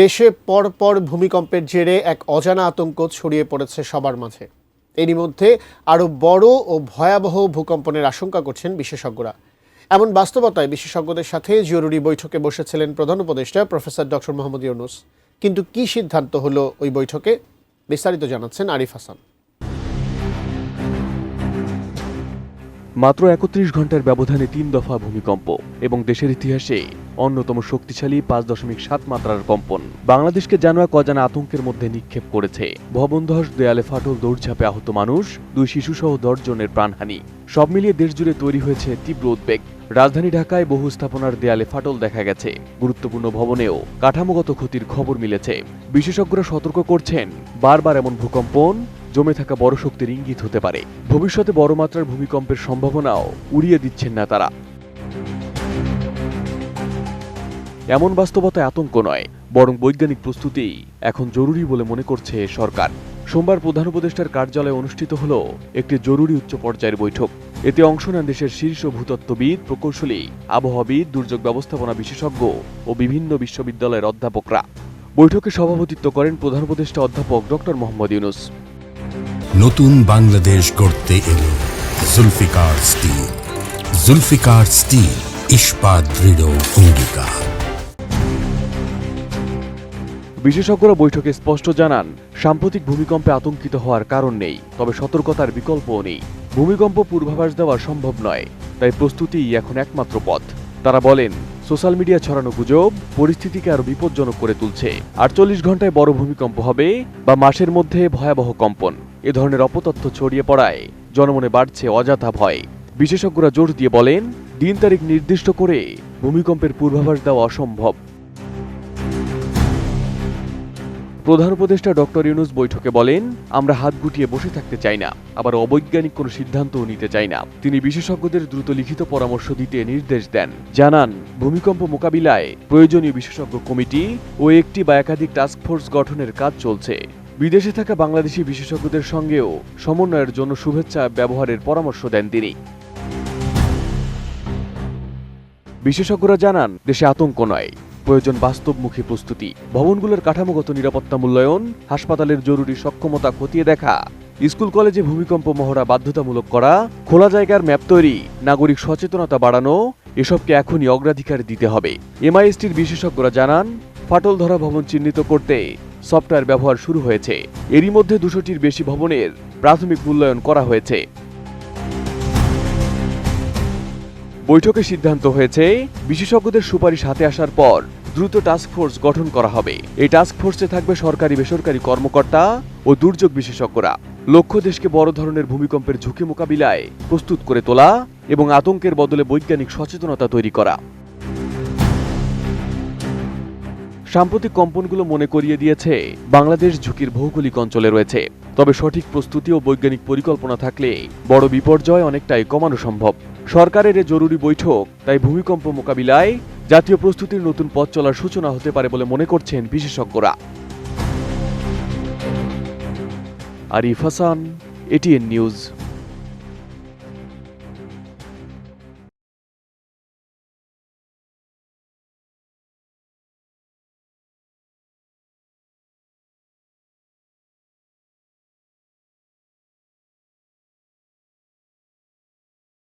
দেশে পরপর ভূমিকম্পের জেরে এক অজানা আতঙ্ক ছড়িয়ে পড়েছে সবার মাঝে। এরই মধ্যে আরও বড় ও ভয়াবহ ভূকম্পনের আশঙ্কা করছেন বিশেষজ্ঞরা। এমন বাস্তবতায় বিশেষজ্ঞদের সাথে জরুরি বৈঠকে বসেছিলেন প্রধান উপদেষ্টা প্রফেসর ডক্টর মোহাম্মদ ইউনূস। কিন্তু কী সিদ্ধান্ত হলো ওই বৈঠকে, বিস্তারিত জানাচ্ছেন আরিফ হাসান। মাত্র ৩১ ঘন্টার ব্যবধানে ৩ দফা ভূমিকম্প এবং দেশের ইতিহাসে অন্যতম শক্তিশালী ৫.৭ মাত্রার কম্পন বাংলাদেশকে যেন এক অজানা আতঙ্কের মধ্যে নিক্ষেপ করেছে। ভবনধস, দেয়ালে ফাটল, দৌড়ঝাঁপে আহত মানুষ, ২ শিশুসহ ১০ জনের প্রাণহানি, সব মিলিয়ে দেশজুড়ে তৈরি হয়েছে তীব্র উদ্বেগ। রাজধানী ঢাকায় বহু স্থাপনার দেয়ালে ফাটল দেখা গেছে, গুরুত্বপূর্ণ ভবনেও কাঠামোগত ক্ষতির খবর মিলেছে। বিশেষজ্ঞরা সতর্ক করছেন, বারবার এমন ভূকম্পন জমে থাকা বড় শক্তির ইঙ্গিত হতে পারে। ভবিষ্যতে বড় মাত্রার ভূমিকম্পের সম্ভাবনাও উড়িয়ে দিচ্ছেন না তারা। এমন বাস্তবতায় আতঙ্ক নয়, বরং বৈজ্ঞানিক প্রস্তুতি এখন জরুরি বলে মনে করছে সরকার। সোমবার প্রধান উপদেষ্টার কার্যালয়ে অনুষ্ঠিত হল একটি জরুরি উচ্চ পর্যায়ের বৈঠক। এতে অংশ নেন দেশের শীর্ষ ভূতত্ত্ববিদ, প্রকৌশলী, আবহাওয়াবিদ, দুর্যোগ ব্যবস্থাপনা বিশেষজ্ঞ ও বিভিন্ন বিশ্ববিদ্যালয়ের অধ্যাপকরা। বৈঠকে সভাপতিত্ব করেন প্রধান উপদেষ্টা অধ্যাপক ডক্টর মোহাম্মদ ইউনূস। নতুন বাংলাদেশ গড়তে এলো জুলফিকার স্টিল। জুলফিকার স্টিল, ইস্পাত দৃঢ় অঙ্গীকার। বিশেষজ্ঞরা বৈঠকে স্পষ্ট জানান, সাম্প্রতিক ভূমিকম্পে আতঙ্কিত হওয়ার কারণ নেই, তবে সতর্কতার বিকল্পও নেই। ভূমিকম্প পূর্বাভাস দেওয়া সম্ভব নয়, তাই প্রস্তুতিই এখন একমাত্র পথ। তারা বলেন, সোশ্যাল মিডিয়া ছড়ানো গুজব পরিস্থিতিকে আরো বিপজ্জনক করে তুলছে। ৪৮ ঘন্টায় বড় ভূমিকম্প হবে বা মাসের মধ্যে ভয়াবহ কম্পন, এ ধরনের অপতথ্য ছড়িয়ে পড়ায় জনমনে বাড়ছে অযথা ভয়। বিশেষজ্ঞরা জোর দিয়ে বলেন, দিন তারিখ নির্দিষ্ট করে ভূমিকম্পের পূর্বাভাস দেওয়া অসম্ভব। প্রধান উপদেষ্টা ডক্টর ইউনূস বৈঠকে বলেন, আমরা হাত গুটিয়ে বসে থাকতে চাই না, আবার অবৈজ্ঞানিক কোনো সিদ্ধান্তও নিতে চাই না। তিনি বিশেষজ্ঞদের দ্রুত লিখিত পরামর্শ দিতে নির্দেশ দেন। জানান, ভূমিকম্প মোকাবিলায় প্রয়োজনীয় বিশেষজ্ঞ কমিটি ও একটি বা একাধিক টাস্কফোর্স গঠনের কাজ চলছে। বিদেশে থাকা বাংলাদেশি বিশেষজ্ঞদের সঙ্গেও সমন্বয়ের জন্য শুভেচ্ছা ব্যবহারের পরামর্শ দেন তিনি। বিশেষজ্ঞরা জানান, দেশে আতঙ্ক নয়, প্রয়োজন বাস্তবমুখী প্রস্তুতি। ভবনগুলোর কাঠামোগত নিরাপত্তা মূল্যায়ন, হাসপাতালের জরুরি সক্ষমতা খতিয়ে দেখা, স্কুল কলেজে ভূমিকম্প মহড়া বাধ্যতামূলক করা, খোলা জায়গার ম্যাপ তৈরি, নাগরিক সচেতনতা বাড়ানো, এসবকে এখনই অগ্রাধিকার দিতে হবে। এমআইএসটির বিশেষজ্ঞরা জানান, ফাটল ধরা ভবন চিহ্নিত করতে সফটওয়্যার ব্যবহার শুরু হয়েছে। এরই মধ্যে ২০০টির বেশি ভবনের প্রাথমিক মূল্যায়ন করা হয়েছে। বৈঠকে সিদ্ধান্ত হয়েছে, বিশেষজ্ঞদের সুপারিশ হাতে আসার পর দ্রুত টাস্কফোর্স গঠন করা হবে। এই টাস্কফোর্সে থাকবে সরকারি বেসরকারি কর্মকর্তা ও দুর্যোগ বিশেষজ্ঞরা। লক্ষ্য, দেশকে বড় ধরনের ভূমিকম্পের ঝুঁকি মোকাবিলায় প্রস্তুত করে তোলা এবং আতঙ্কের বদলে বৈজ্ঞানিক সচেতনতা তৈরি করা। সাম্প্রতিক কম্পনগুলো মনে করিয়ে দিয়েছে, বাংলাদেশ ঝুঁকির ভৌগোলিক অঞ্চলে রয়েছে। তবে সঠিক প্রস্তুতি ও বৈজ্ঞানিক পরিকল্পনা থাকলে বড় বিপর্যয় অনেকটাই কমানো সম্ভব। সরকারের এ জরুরি বৈঠক তাই ভূমিকম্প মোকাবিলায় জাতীয় প্রস্তুতির নতুন পথ চলার সূচনা হতে পারে বলে মনে করছেন বিশেষজ্ঞরা। Arif Hasan, ATN news.